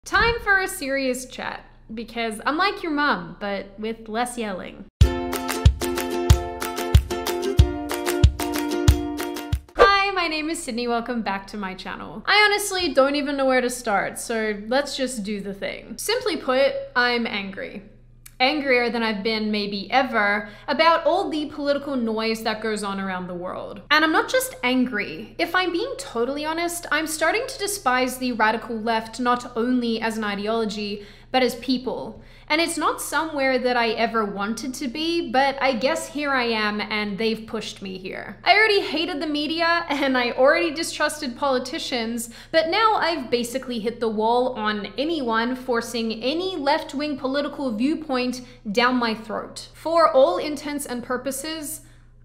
Time for a serious chat, because I'm like your mum, but with less yelling. Hi, my name is Sydney, welcome back to my channel. I honestly don't even know where to start, so let's just do the thing. Simply put, I'm angry. Angrier than I've been maybe ever about all the political noise that goes on around the world. And I'm not just angry. If I'm being totally honest, I'm starting to despise the radical left not only as an ideology, but as people. And it's not somewhere that I ever wanted to be, but I guess here I am and they've pushed me here. I already hated the media and I already distrusted politicians, but now I've basically hit the wall on anyone forcing any left-wing political viewpoint down my throat. For all intents and purposes,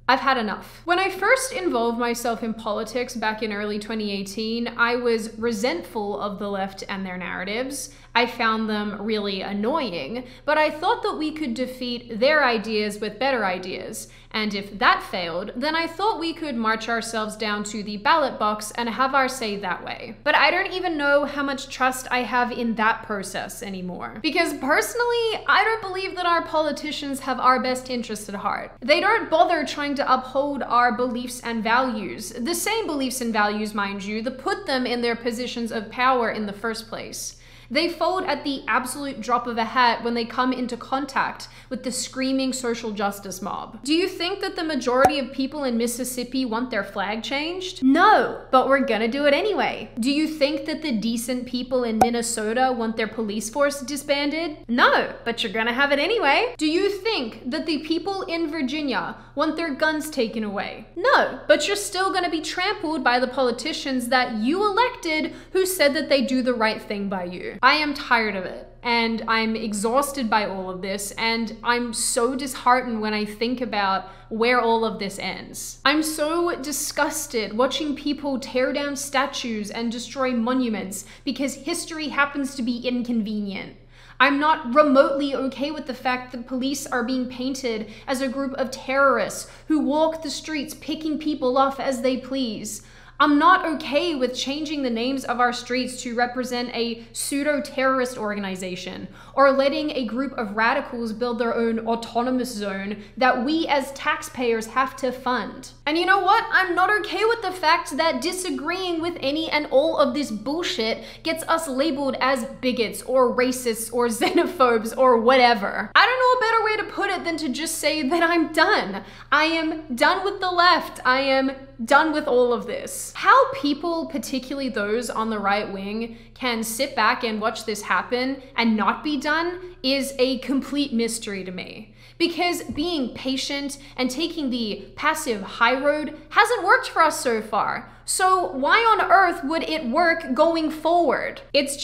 I've had enough. When I first involved myself in politics back in early 2018, I was resentful of the left and their narratives. I found them really annoying, but I thought that we could defeat their ideas with better ideas. And if that failed, then I thought we could march ourselves down to the ballot box and have our say that way. But I don't even know how much trust I have in that process anymore. Because personally, I don't believe that our politicians have our best interests at heart. They don't bother trying to uphold our beliefs and values. The same beliefs and values, mind you, that put them in their positions of power in the first place. They fold at the absolute drop of a hat when they come into contact with the screaming social justice mob. Do you think that the majority of people in Mississippi want their flag changed? No, but we're gonna do it anyway. Do you think that the decent people in Minnesota want their police force disbanded? No, but you're gonna have it anyway. Do you think that the people in Virginia want their guns taken away? No, but you're still gonna be trampled by the politicians that you elected who said that they do the right thing by you. I am tired of it, and I'm exhausted by all of this, and I'm so disheartened when I think about where all of this ends. I'm so disgusted watching people tear down statues and destroy monuments because history happens to be inconvenient. I'm not remotely okay with the fact that police are being painted as a group of terrorists who walk the streets picking people off as they please. I'm not okay with changing the names of our streets to represent a pseudo-terrorist organization, or letting a group of radicals build their own autonomous zone that we as taxpayers have to fund. And you know what? I'm not okay with the fact that disagreeing with any and all of this bullshit gets us labeled as bigots or racists or xenophobes or whatever. I don't know a better way to put it than to just say that I'm done. I am done with the left. I am done with all of this. How people, particularly those on the right wing, can sit back and watch this happen and not be done is a complete mystery to me. Because being patient and taking the passive high road hasn't worked for us so far. So why on earth would it work going forward? It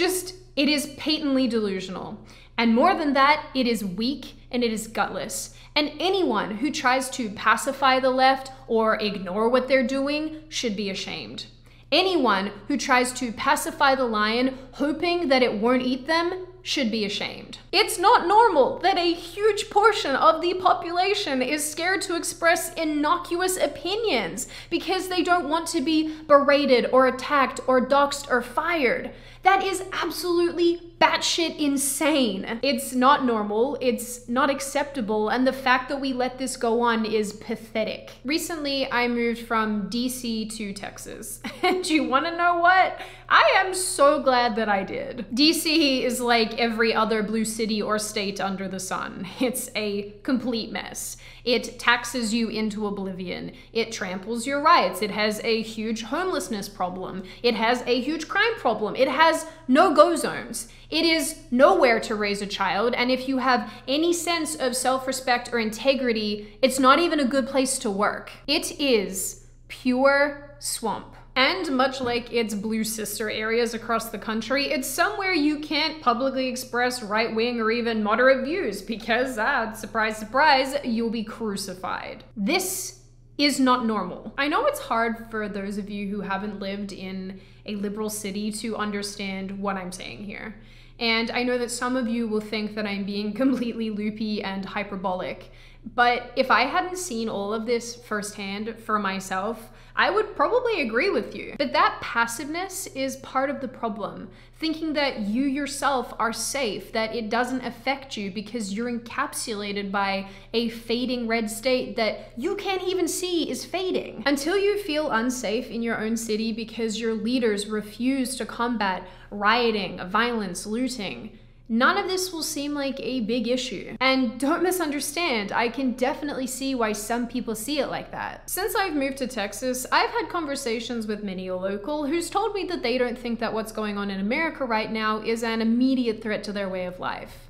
is patently delusional. And more than that, it is weak and it is gutless. And anyone who tries to pacify the left or ignore what they're doing should be ashamed. Anyone who tries to pacify the lion hoping that it won't eat them should be ashamed. It's not normal that a huge portion of the population is scared to express innocuous opinions because they don't want to be berated or attacked or doxxed or fired. That is absolutely batshit insane. It's not normal, it's not acceptable, and the fact that we let this go on is pathetic. Recently, I moved from DC to Texas. And do you wanna know what? I am so glad that I did. DC is like every other blue city or state under the sun. It's a complete mess. It taxes you into oblivion. It tramples your rights. It has a huge homelessness problem. It has a huge crime problem. It has no-go zones. It is nowhere to raise a child, and if you have any sense of self-respect or integrity, it's not even a good place to work. It is pure swamp. And much like its blue sister areas across the country, it's somewhere you can't publicly express right-wing or even moderate views because, surprise, surprise, you'll be crucified. This is not normal. I know it's hard for those of you who haven't lived in a liberal city to understand what I'm saying here. And I know that some of you will think that I'm being completely loopy and hyperbolic, but if I hadn't seen all of this firsthand for myself, I would probably agree with you. But that passiveness is part of the problem. Thinking that you yourself are safe, that it doesn't affect you because you're encapsulated by a fading red state that you can't even see is fading. Until you feel unsafe in your own city because your leaders refuse to combat rioting, violence, looting, none of this will seem like a big issue. And don't misunderstand, I can definitely see why some people see it like that. Since I've moved to Texas, I've had conversations with many a local who's told me that they don't think that what's going on in America right now is an immediate threat to their way of life.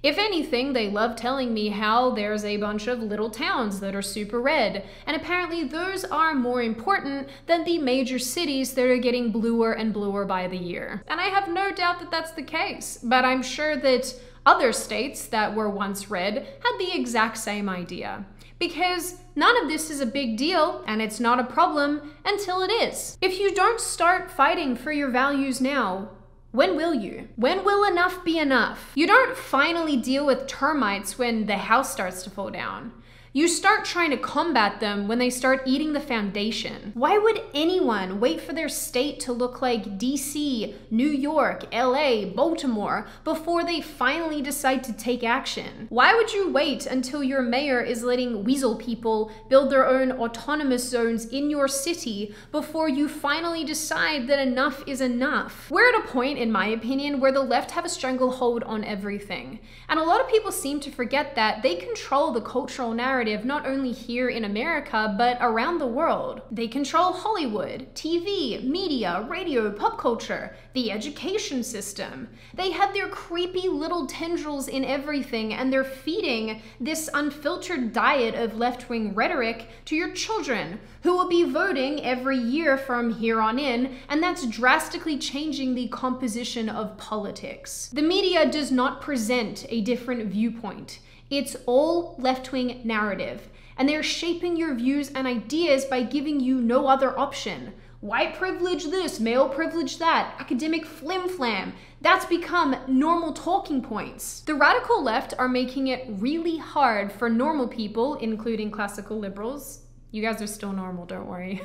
If anything, they love telling me how there's a bunch of little towns that are super red, and apparently those are more important than the major cities that are getting bluer and bluer by the year. And I have no doubt that that's the case, but I'm sure that other states that were once red had the exact same idea. Because none of this is a big deal, and it's not a problem until it is. If you don't start fighting for your values now, when will you? When will enough be enough? You don't finally deal with termites when the house starts to fall down. You start trying to combat them when they start eating the foundation. Why would anyone wait for their state to look like DC, New York, LA, Baltimore before they finally decide to take action? Why would you wait until your mayor is letting weasel people build their own autonomous zones in your city before you finally decide that enough is enough? We're at a point, in my opinion, where the left have a stranglehold on everything. And a lot of people seem to forget that they control the cultural narrative not only here in America, but around the world. They control Hollywood, TV, media, radio, pop culture, the education system. They have their creepy little tendrils in everything, and they're feeding this unfiltered diet of left-wing rhetoric to your children, who will be voting every year from here on in, and that's drastically changing the composition of politics. The media does not present a different viewpoint. It's all left-wing narrative, and they're shaping your views and ideas by giving you no other option. White privilege this, male privilege that, academic flim-flam. That's become normal talking points. The radical left are making it really hard for normal people, including classical liberals, you guys are still normal, don't worry,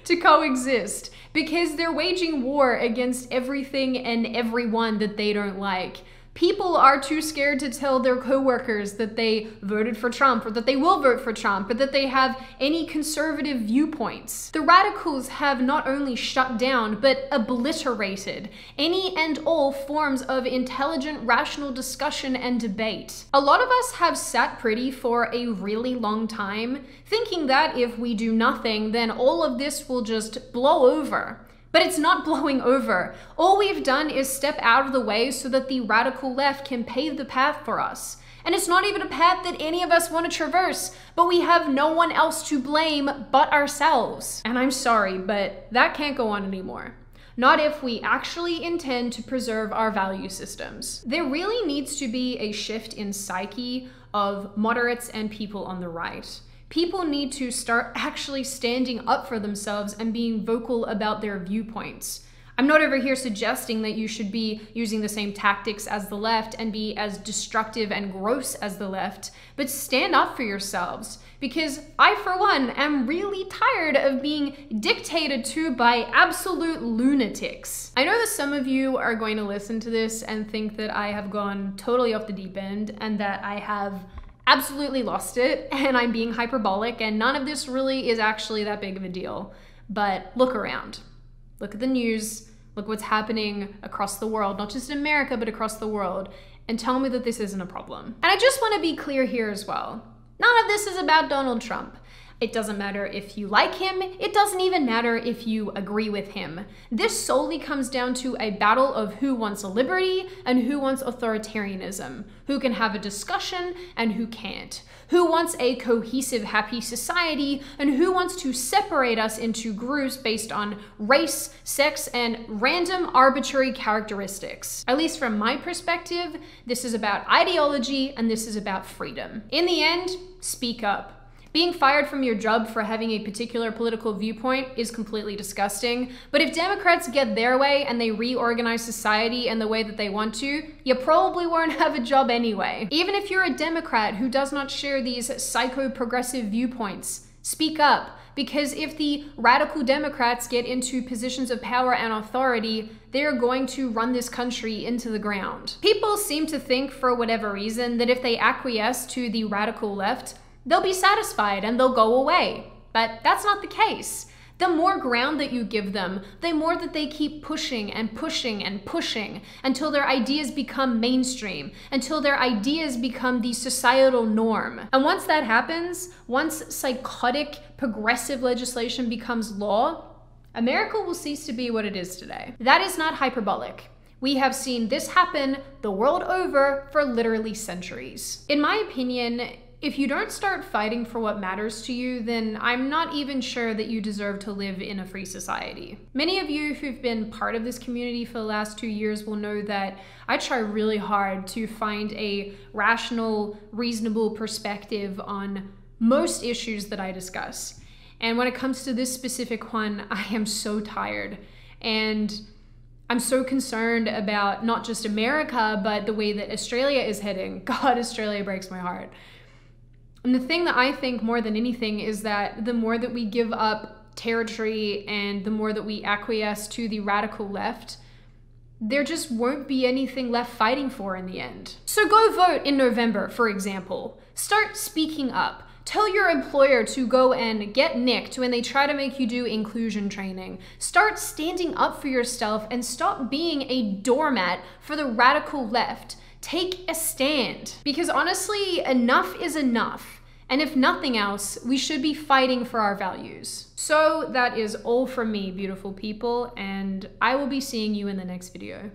to coexist, because they're waging war against everything and everyone that they don't like. People are too scared to tell their coworkers that they voted for Trump or that they will vote for Trump, or that they have any conservative viewpoints. The radicals have not only shut down, but obliterated any and all forms of intelligent, rational discussion and debate. A lot of us have sat pretty for a really long time, thinking that if we do nothing, then all of this will just blow over. But it's not blowing over. All we've done is step out of the way so that the radical left can pave the path for us. And it's not even a path that any of us want to traverse, but we have no one else to blame but ourselves. And I'm sorry, but that can't go on anymore. Not if we actually intend to preserve our value systems. There really needs to be a shift in psyche of moderates and people on the right. People need to start actually standing up for themselves and being vocal about their viewpoints. I'm not over here suggesting that you should be using the same tactics as the left and be as destructive and gross as the left, but stand up for yourselves. Because I, for one, am really tired of being dictated to by absolute lunatics. I know that some of you are going to listen to this and think that I have gone totally off the deep end and that I have absolutely lost it and I'm being hyperbolic, and none of this really is actually that big of a deal. But look around. Look at the news. Look what's happening across the world, not just in America, but across the world, and tell me that this isn't a problem. And I just want to be clear here as well. None of this is about Donald Trump. It doesn't matter if you like him. It doesn't even matter if you agree with him. This solely comes down to a battle of who wants liberty and who wants authoritarianism, who can have a discussion and who can't, who wants a cohesive, happy society and who wants to separate us into groups based on race, sex, and random arbitrary characteristics. At least from my perspective, this is about ideology and this is about freedom. In the end, speak up. Being fired from your job for having a particular political viewpoint is completely disgusting, but if Democrats get their way and they reorganize society in the way that they want to, you probably won't have a job anyway. Even if you're a Democrat who does not share these psycho-progressive viewpoints, Speak up, because if the radical Democrats get into positions of power and authority, they're going to run this country into the ground. People seem to think, for whatever reason, that if they acquiesce to the radical left, they'll be satisfied and they'll go away. But that's not the case. The more ground that you give them, the more that they keep pushing and pushing and pushing until their ideas become mainstream, until their ideas become the societal norm. And once that happens, once psychotic progressive legislation becomes law, America will cease to be what it is today. That is not hyperbolic. We have seen this happen the world over for literally centuries. In my opinion, if you don't start fighting for what matters to you, then I'm not even sure that you deserve to live in a free society. Many of you who've been part of this community for the last 2 years will know that I try really hard to find a rational, reasonable perspective on most issues that I discuss. And when it comes to this specific one, I am so tired. And I'm so concerned about not just America, but the way that Australia is heading. God, Australia breaks my heart. And the thing that I think more than anything is that the more that we give up territory and the more that we acquiesce to the radical left, there just won't be anything left fighting for in the end. So go vote in November, for example. Start speaking up. Tell your employer to go and get nicked when they try to make you do inclusion training. Start standing up for yourself and stop being a doormat for the radical left. Take a stand. Because honestly, enough is enough. And if nothing else, we should be fighting for our values. So that is all from me, beautiful people, and I will be seeing you in the next video.